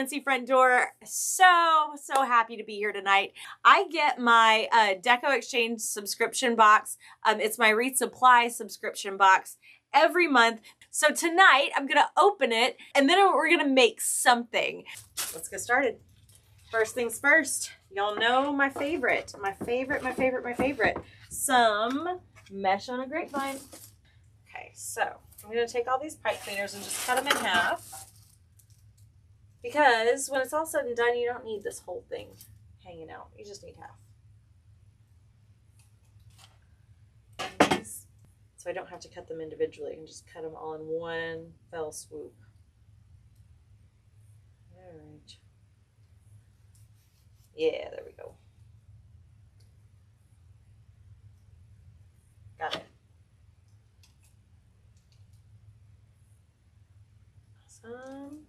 fancy front door. So happy to be here tonight. I get my Deco Exchange subscription box. It's my Wreath Supply subscription box every month. So tonight I'm gonna open it and then we're gonna make something. Let's get started. First things first, y'all know my favorite. Some mesh on a grapevine. Okay, so I'm gonna take all these pipe cleaners and just cut them in half. Because when it's all said and done, you don't need this whole thing hanging out. You just need half. So I don't have to cut them individually. I can just cut them all in one fell swoop. All right. Yeah, there we go. Got it. Awesome.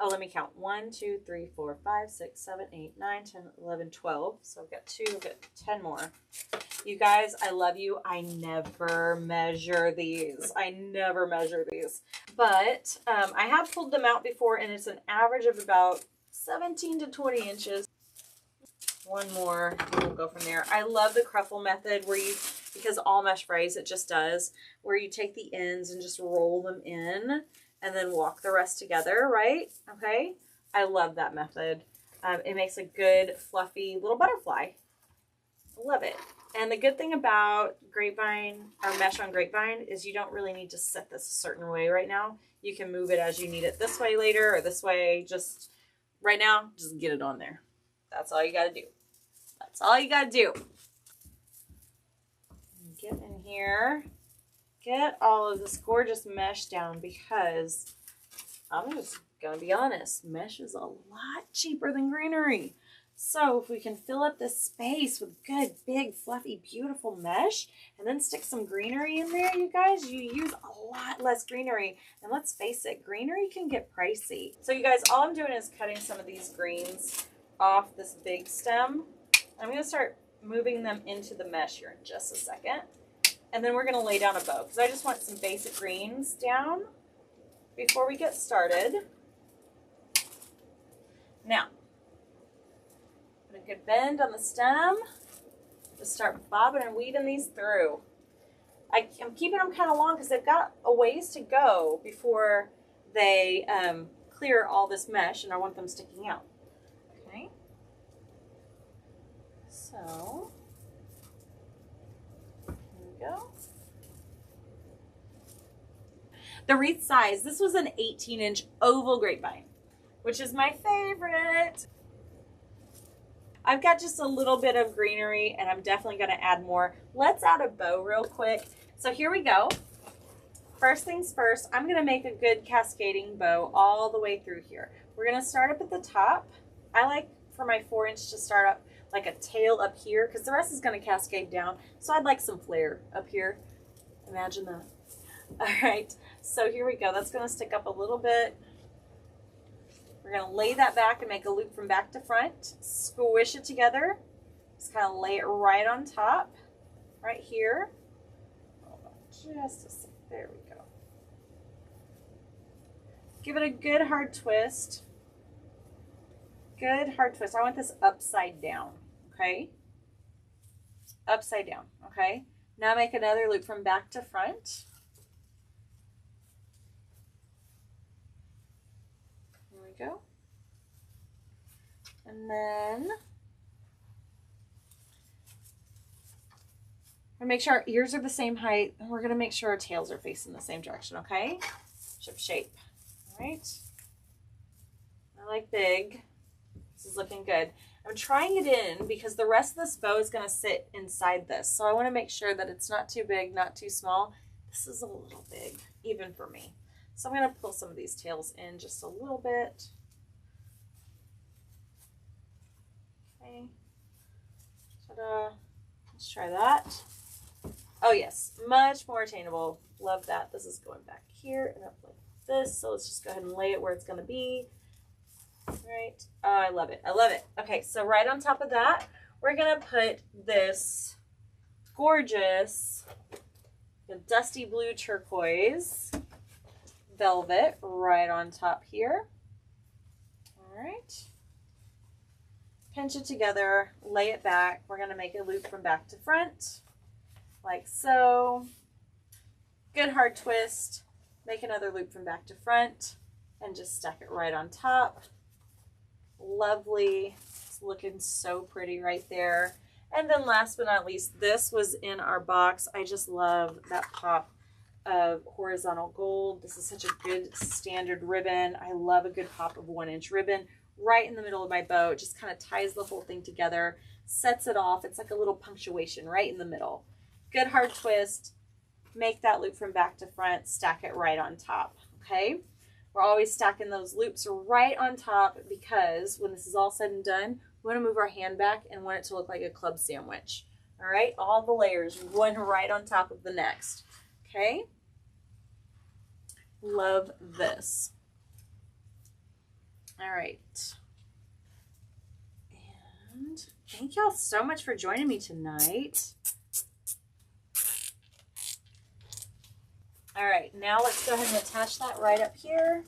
Oh, let me count. 1, 2, 3, 4, 5, 6, 7, 8, 9, 10, 11, 12. So I've got 2, I've got 10 more. You guys, I love you. I never measure these. But I have pulled them out before, and it's an average of about 17 to 20 inches. One more, and we'll go from there. I love the cruffle method where you, because all mesh frays, it just does, where you take the ends and just roll them in and then walk the rest together, right? Okay. I love that method. It makes a good, fluffy little butterfly. Love it. And the good thing about grapevine or mesh on grapevine is you don't really need to set this a certain way right now. You can move it as you need it this way later or this way. Just right now, just get it on there. That's all you got to do. That's all you got to do. Get in here. Get all of this gorgeous mesh down because I'm just going to be honest. Mesh is a lot cheaper than greenery. So if we can fill up this space with good, big, fluffy, beautiful mesh and then stick some greenery in there, you guys, you use a lot less greenery. And let's face it, greenery can get pricey. So you guys, all I'm doing is cutting some of these greens off this big stem. I'm going to start moving them into the mesh here in just a second. And then we're going to lay down a bow because I just want some basic greens down before we get started. Now, put a good bend on the stem. Just start bobbing and weaving these through. I'm keeping them kind of long because they've got a ways to go before they clear all this mesh, and I want them sticking out. Okay. So, here we go. The wreath size, this was an 18-inch oval grapevine, which is my favorite. I've got just a little bit of greenery and I'm definitely going to add more. Let's add a bow real quick. So here we go. First things first, I'm going to make a good cascading bow all the way through here. We're going to start up at the top. I like for my 4-inch to start up like a tail up here because the rest is going to cascade down. So I'd like some flair up here. Imagine that. All right, so here we go. That's going to stick up a little bit. We're going to lay that back and make a loop from back to front. Squish it together. Just kind of lay it right on top, right here. Hold on just a sec. There we go. Give it a good hard twist. Good hard twist. I want this upside down, okay? Upside down, okay? Now make another loop from back to front. Go. And then we're make sure our ears are the same height, and we're going to make sure our tails are facing the same direction, okay? Ship shape. All right. I like big. This is looking good. I'm trying it in because the rest of this bow is going to sit inside this. So I want to make sure that it's not too big, not too small. This is a little big, even for me. So I'm going to pull some of these tails in just a little bit. Okay. Ta-da. Let's try that. Oh yes, much more attainable. Love that. This is going back here and up like this. So let's just go ahead and lay it where it's going to be. All right. Oh, I love it. I love it. Okay, so right on top of that, we're going to put this gorgeous dusty blue turquoise. velvet right on top here. All right. Pinch it together, lay it back. We're going to make a loop from back to front, like so. Good hard twist. Make another loop from back to front and just stack it right on top. Lovely. It's looking so pretty right there. And then last but not least, this was in our box. I just love that pop of horizontal gold. This is such a good standard ribbon. I love a good pop of 1-inch ribbon right in the middle of my bow. It just kind of ties the whole thing together, sets it off. It's like a little punctuation right in the middle. Good hard twist. Make that loop from back to front, stack it right on top, okay? We're always stacking those loops right on top because when this is all said and done, we want to move our hand back and want it to look like a club sandwich, all right? All the layers, one right on top of the next, okay? Love this. All right. And thank y'all so much for joining me tonight. All right, now let's go ahead and attach that right up here.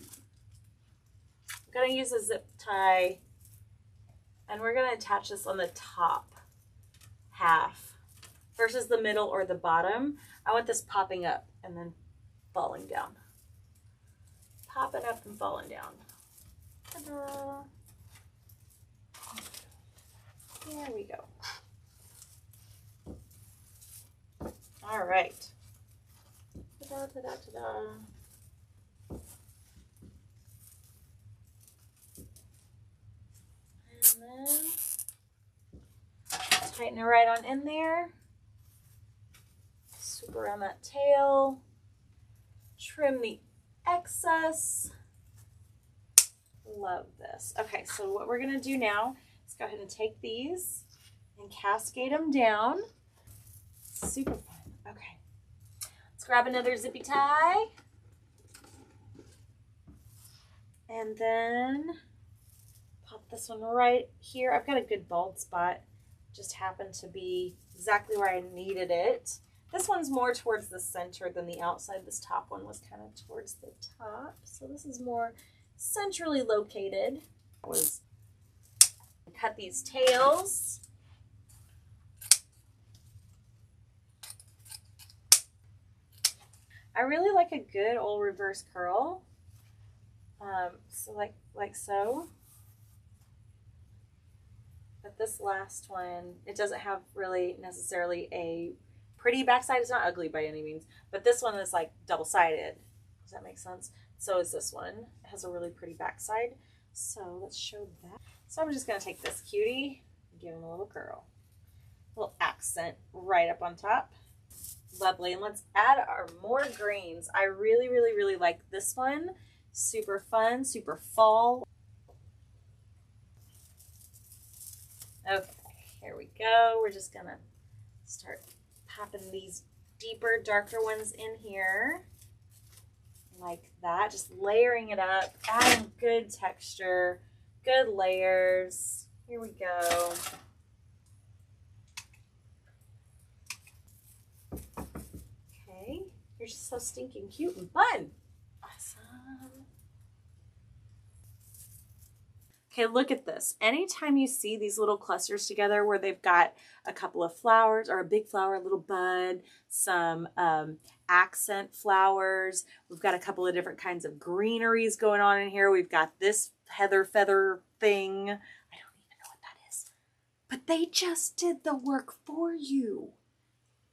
I'm gonna use a zip tie and we're gonna attach this on the top half versus the middle or the bottom. I want this popping up and then falling down. Popping up and falling down. Ta-da. There we go. All right. Ta-da, ta-da, ta-da. And then tighten it right on in there. Swoop around that tail. Trim the excess. Love this. Okay, so what we're gonna do now is go ahead and take these and cascade them down. Super fun. Okay. Let's grab another zippy tie. And then pop this one right here. I've got a good bald spot. Just happened to be exactly where I needed it. This one's more towards the center than the outside. This top one was kind of towards the top. So this is more centrally located. Cut these tails. I really like a good old reverse curl. So like so. But this last one, it doesn't have really necessarily a pretty backside. It's not ugly by any means, but this one is like double-sided. Does that make sense? So is this one. It has a really pretty backside. So let's show that. So I'm just gonna take this cutie and give him a little curl. A little accent right up on top. Lovely. And let's add our more greens. I really, really, really like this one. Super fun, super fall. Okay, here we go. We're just gonna start popping these deeper, darker ones in here. Like that, just layering it up, adding good texture, good layers. Here we go. Okay, you're just so stinking cute and fun. Awesome. Okay, look at this. Anytime you see these little clusters together where they've got a couple of flowers or a big flower, a little bud, some accent flowers. We've got a couple of different kinds of greeneries going on in here. We've got this heather feather thing. I don't even know what that is. But they just did the work for you.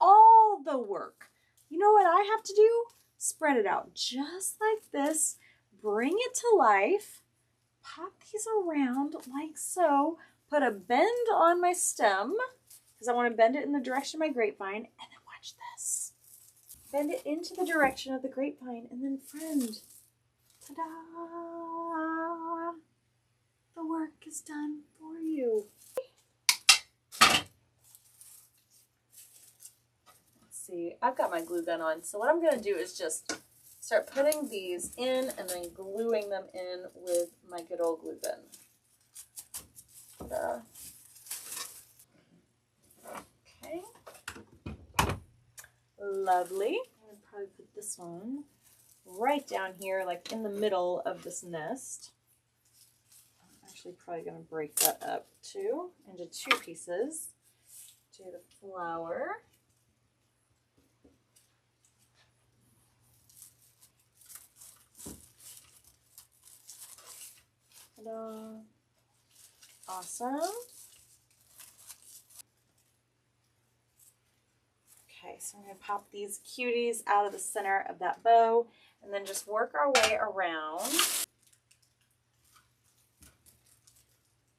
All the work. You know what I have to do? Spread it out just like this. Bring it to life. Pop these around like so. Put a bend on my stem because I want to bend it in the direction of my grapevine. And then watch this. Bend it into the direction of the grapevine. And then friend, ta-da! The work is done for you. Let's see. I've got my glue gun on. So what I'm going to do is just start putting these in and then gluing them in with my good old glue gun. Ta-da. Okay. Lovely. I'm going to probably put this one right down here, like in the middle of this nest. I'm actually probably going to break that up too into 2 pieces. Do the flower. Ta-da. Awesome. Okay, so I'm going to pop these cuties out of the center of that bow and then just work our way around.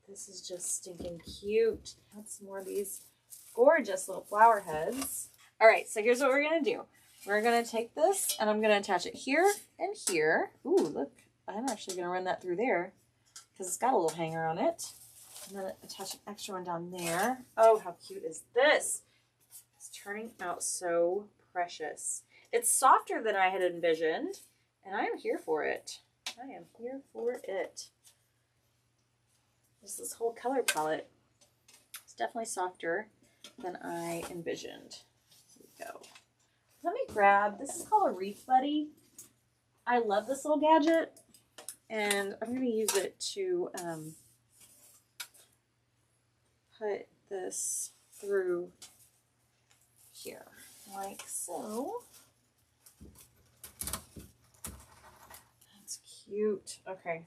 This is just stinking cute. Got some more of these gorgeous little flower heads. All right, so here's what we're going to do. We're going to take this and I'm going to attach it here and here. Ooh, look, I'm actually going to run that through there because it's got a little hanger on it. And then attach an extra one down there. Oh, how cute is this? It's turning out so precious. It's softer than I had envisioned, and I am here for it. I am here for it. Just this whole color palette. It's definitely softer than I envisioned. Here we go. Let me grab, this is called a Wreath Buddy. I love this little gadget, and I'm going to use it to put this through here, like so. That's cute. Okay.